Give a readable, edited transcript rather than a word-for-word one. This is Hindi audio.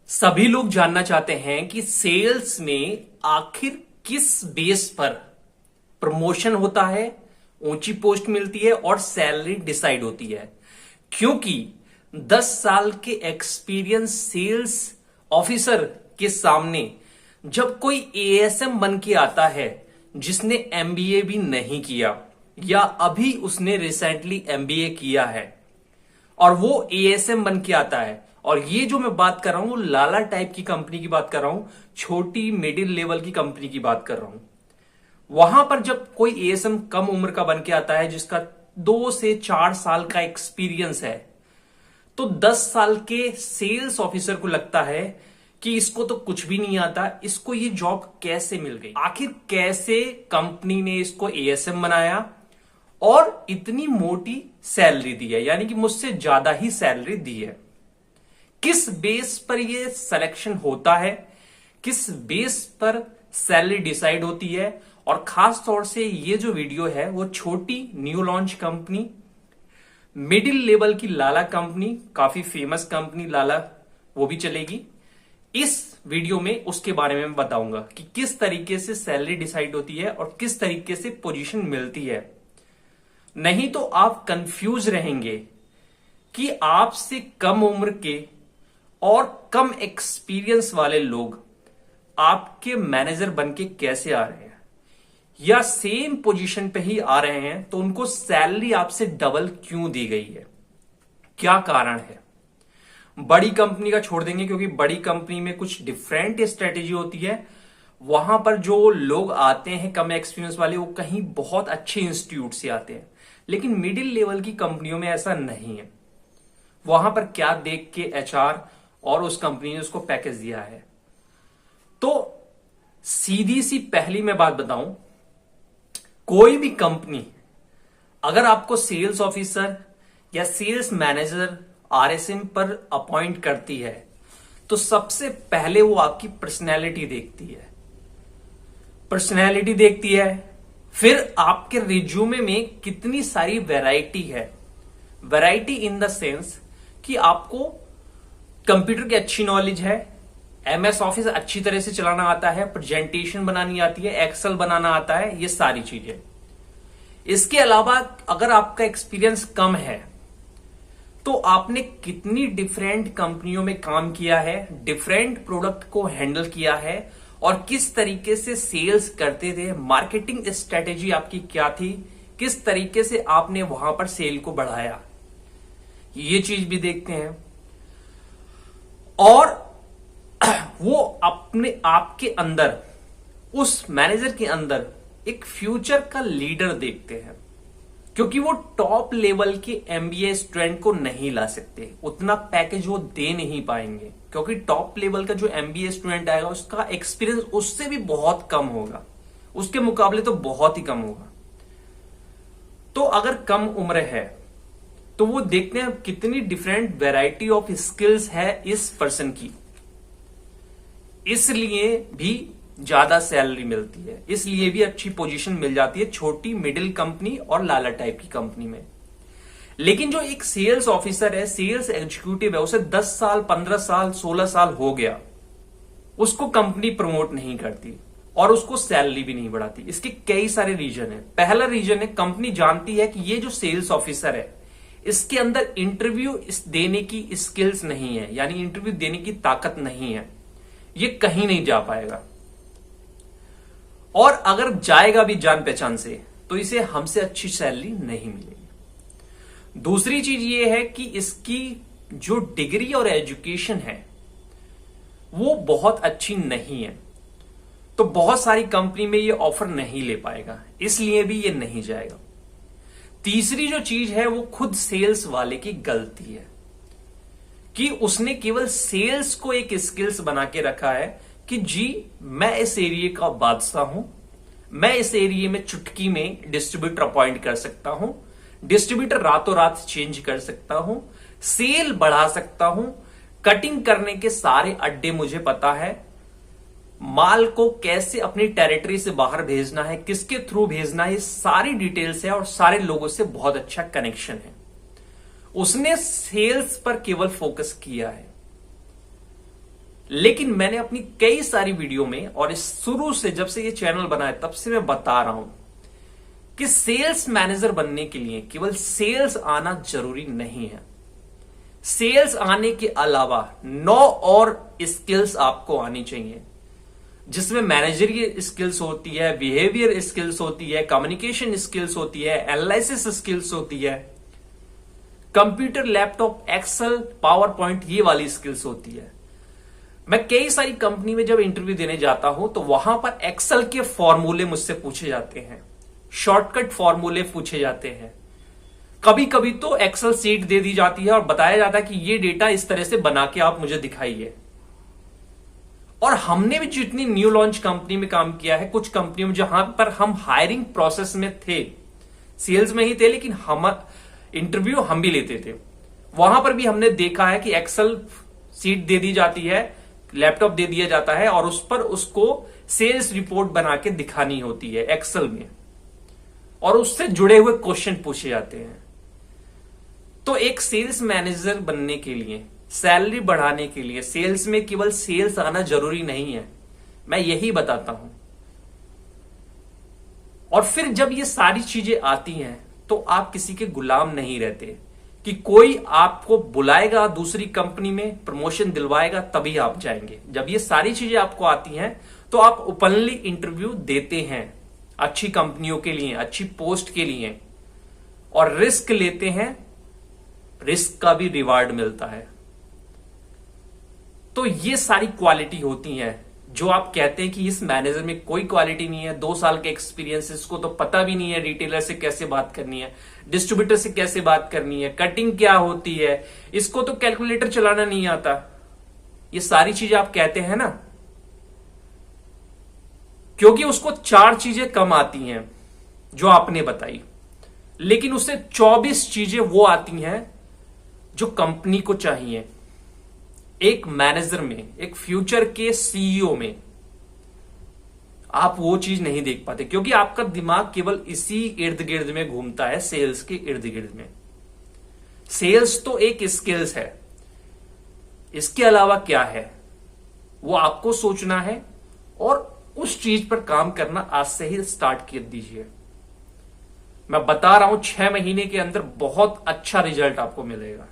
सभी लोग जानना चाहते हैं कि सेल्स में आखिर किस बेस पर प्रमोशन होता है, ऊंची पोस्ट मिलती है और सैलरी डिसाइड होती है। क्योंकि 10 साल के एक्सपीरियंस सेल्स ऑफिसर के सामने जब कोई एएसएम बन के आता है जिसने एमबीए भी नहीं किया या अभी उसने रिसेंटली एमबीए किया है और वो एएसएम बन के आता है, और ये जो मैं बात कर रहा हूं वो लाला टाइप की कंपनी की बात कर रहा हूं, छोटी मिडिल लेवल की कंपनी की बात कर रहा हूं। वहां पर जब कोई एएसएम कम उम्र का बन के आता है जिसका 2 से 4 साल का एक्सपीरियंस है, तो 10 साल के सेल्स ऑफिसर को लगता है कि इसको तो कुछ भी नहीं आता, इसको ये जॉब कैसे मिल गई, आखिर कैसे कंपनी ने इसको एएसएम बनाया और इतनी मोटी सैलरी दी है, यानी कि मुझसे ज्यादा ही सैलरी दी है। किस बेस पर यह सिलेक्शन होता है, किस बेस पर सैलरी डिसाइड होती है, और खास तौर से ये जो वीडियो है वो छोटी new launch company, middle level की लाला कंपनी, काफी फेमस कंपनी लाला, वो भी चलेगी। इस वीडियो में उसके बारे में मैं बताऊंगा कि किस तरीके से सैलरी डिसाइड होती है और किस तरीके से पोजीशन मिलती है। नहीं तो आप कंफ्यूज रहेंगे कि आपसे कम उम्र के और कम एक्सपीरियंस वाले लोग आपके मैनेजर बनके कैसे आ रहे हैं, या सेम पोजीशन पे ही आ रहे हैं तो उनको सैलरी आपसे डबल क्यों दी गई है, क्या कारण है। बड़ी कंपनी का छोड़ देंगे क्योंकि बड़ी कंपनी में कुछ डिफरेंट स्ट्रेटेजी होती है। वहां पर जो लोग आते हैं कम एक्सपीरियंस वाले, वो कहीं बहुत अच्छे इंस्टीट्यूट से आते हैं, लेकिन मिडिल लेवल की कंपनियों में ऐसा नहीं है। वहां पर क्या देख के एचआर और उस कंपनी ने उसको पैकेज दिया है। तो सीधी सी पहली मैं बात बताऊं, कोई भी कंपनी अगर आपको सेल्स ऑफिसर या सेल्स मैनेजर आरएसएम पर अपॉइंट करती है तो सबसे पहले वो आपकी पर्सनैलिटी देखती है, फिर आपके रिज्यूमे में कितनी सारी वैरायटी है। वैरायटी इन द सेंस कि आपको कंप्यूटर की अच्छी नॉलेज है, एमएस ऑफिस अच्छी तरह से चलाना आता है, प्रेजेंटेशन बनानी आती है, एक्सेल बनाना आता है, ये सारी चीजें। इसके अलावा अगर आपका एक्सपीरियंस कम है तो आपने कितनी डिफरेंट कंपनियों में काम किया है, डिफरेंट प्रोडक्ट को हैंडल किया है और किस तरीके से सेल्स करते थे, मार्केटिंग स्ट्रेटेजी आपकी क्या थी, किस तरीके से आपने वहां पर सेल को बढ़ाया, ये चीज भी देखते हैं। और वो अपने आपके अंदर, उस मैनेजर के अंदर एक फ्यूचर का लीडर देखते हैं, क्योंकि वो टॉप लेवल के एमबीए स्टूडेंट को नहीं ला सकते, उतना पैकेज वो दे नहीं पाएंगे, क्योंकि टॉप लेवल का जो एमबीए स्टूडेंट आएगा उसका एक्सपीरियंस उससे भी बहुत कम होगा, उसके मुकाबले तो बहुत ही कम होगा। तो अगर कम उम्र है तो वो देखते हैं कितनी डिफरेंट वैरायटी ऑफ स्किल्स है इस पर्सन की, इसलिए भी ज्यादा सैलरी मिलती है, इसलिए भी अच्छी पोजीशन मिल जाती है छोटी मिडिल कंपनी और लाला टाइप की कंपनी में। लेकिन जो एक सेल्स ऑफिसर है, सेल्स एग्जीक्यूटिव है, उसे 10 साल 15 साल 16 साल हो गया, उसको कंपनी प्रमोट नहीं करती और उसको सैलरी भी नहीं बढ़ाती। इसके कई सारे रीजन है। पहला रीजन है, कंपनी जानती है कि ये जो सेल्स ऑफिसर है इसके अंदर इंटरव्यू देने की स्किल्स नहीं है, यानी इंटरव्यू देने की ताकत नहीं है, ये कहीं नहीं जा पाएगा, और अगर जाएगा भी जान पहचान से तो इसे हमसे अच्छी सैलरी नहीं मिलेगी। दूसरी चीज ये है कि इसकी जो डिग्री और एजुकेशन है वो बहुत अच्छी नहीं है, तो बहुत सारी कंपनी में ये ऑफर नहीं ले पाएगा, इसलिए भी ये नहीं जाएगा। तीसरी जो चीज है वो खुद सेल्स वाले की गलती है कि उसने केवल सेल्स को एक स्किल्स बना के रखा है कि जी मैं इस एरिया का बादशाह हूं, मैं इस एरिया में चुटकी में डिस्ट्रीब्यूटर अपॉइंट कर सकता हूं, डिस्ट्रीब्यूटर रातों रात चेंज कर सकता हूं, सेल बढ़ा सकता हूं, कटिंग करने के सारे अड्डे मुझे पता है, माल को कैसे अपनी टेरिटरी से बाहर भेजना है, किसके थ्रू भेजना है, ये सारी डिटेल्स है और सारे लोगों से बहुत अच्छा कनेक्शन है। उसने सेल्स पर केवल फोकस किया है। लेकिन मैंने अपनी कई सारी वीडियो में और इस शुरू से जब से ये चैनल बना है तब से मैं बता रहा हूं कि सेल्स मैनेजर बनने के लिए केवल सेल्स आना जरूरी नहीं है। सेल्स आने के अलावा 9 और स्किल्स आपको आनी चाहिए, जिसमें मैनेजरियल स्किल्स होती है, बिहेवियर स्किल्स होती है, कम्युनिकेशन स्किल्स होती है, एनालिसिस स्किल्स होती है, computer, laptop, Excel, PowerPoint, ये वाली स्किल्स होती है। मैं कई सारी कंपनी में जब इंटरव्यू देने जाता हूं तो वहां पर एक्सेल के फॉर्मूले मुझसे पूछे जाते हैं, शॉर्टकट फॉर्मूले पूछे जाते हैं। कभी कभी तो एक्सेल शीट दे दी जाती है और बताया जाता है कि ये डेटा इस तरह से बना के आप मुझे दिखाइए। और हमने भी जितनी न्यू लॉन्च कंपनी में काम किया है, कुछ कंपनियों में जहां पर हम हायरिंग प्रोसेस में थे, सेल्स में ही थे, लेकिन हम इंटरव्यू हम भी लेते थे, वहां पर भी हमने देखा है कि एक्सेल शीट दे दी जाती है, लैपटॉप दे दिया जाता है और उस पर उसको सेल्स रिपोर्ट बना के दिखानी होती है एक्सेल में, और उससे जुड़े हुए क्वेश्चन पूछे जाते हैं। तो एक सेल्स मैनेजर बनने के लिए, सैलरी बढ़ाने के लिए, सेल्स में केवल सेल्स आना जरूरी नहीं है, मैं यही बताता हूं। और फिर जब ये सारी चीजें आती हैं तो आप किसी के गुलाम नहीं रहते कि कोई आपको बुलाएगा दूसरी कंपनी में, प्रमोशन दिलवाएगा तभी आप जाएंगे। जब ये सारी चीजें आपको आती हैं तो आप ओपनली इंटरव्यू देते हैं अच्छी कंपनियों के लिए, अच्छी पोस्ट के लिए, और रिस्क लेते हैं, रिस्क का भी रिवार्ड मिलता है। तो ये सारी क्वालिटी होती हैं जो आप कहते हैं कि इस मैनेजर में कोई क्वालिटी नहीं है, 2 साल के एक्सपीरियंस, इसको तो पता भी नहीं है रिटेलर से कैसे बात करनी है, डिस्ट्रीब्यूटर से कैसे बात करनी है, कटिंग क्या होती है, इसको तो कैलकुलेटर चलाना नहीं आता। ये सारी चीजें आप कहते हैं ना, क्योंकि उसको 4 चीजें कम आती हैं जो आपने बताई, लेकिन उससे 24 चीजें वो आती हैं जो कंपनी को चाहिए। एक मैनेजर में, एक फ्यूचर के सीईओ में आप वो चीज नहीं देख पाते, क्योंकि आपका दिमाग केवल इसी इर्द गिर्द में घूमता है, सेल्स के इर्द गिर्द में। सेल्स तो एक स्किल्स है, इसके अलावा क्या है वो आपको सोचना है और उस चीज पर काम करना आज से ही स्टार्ट कर दीजिए। मैं बता रहा हूं 6 महीने के अंदर बहुत अच्छा रिजल्ट आपको मिलेगा।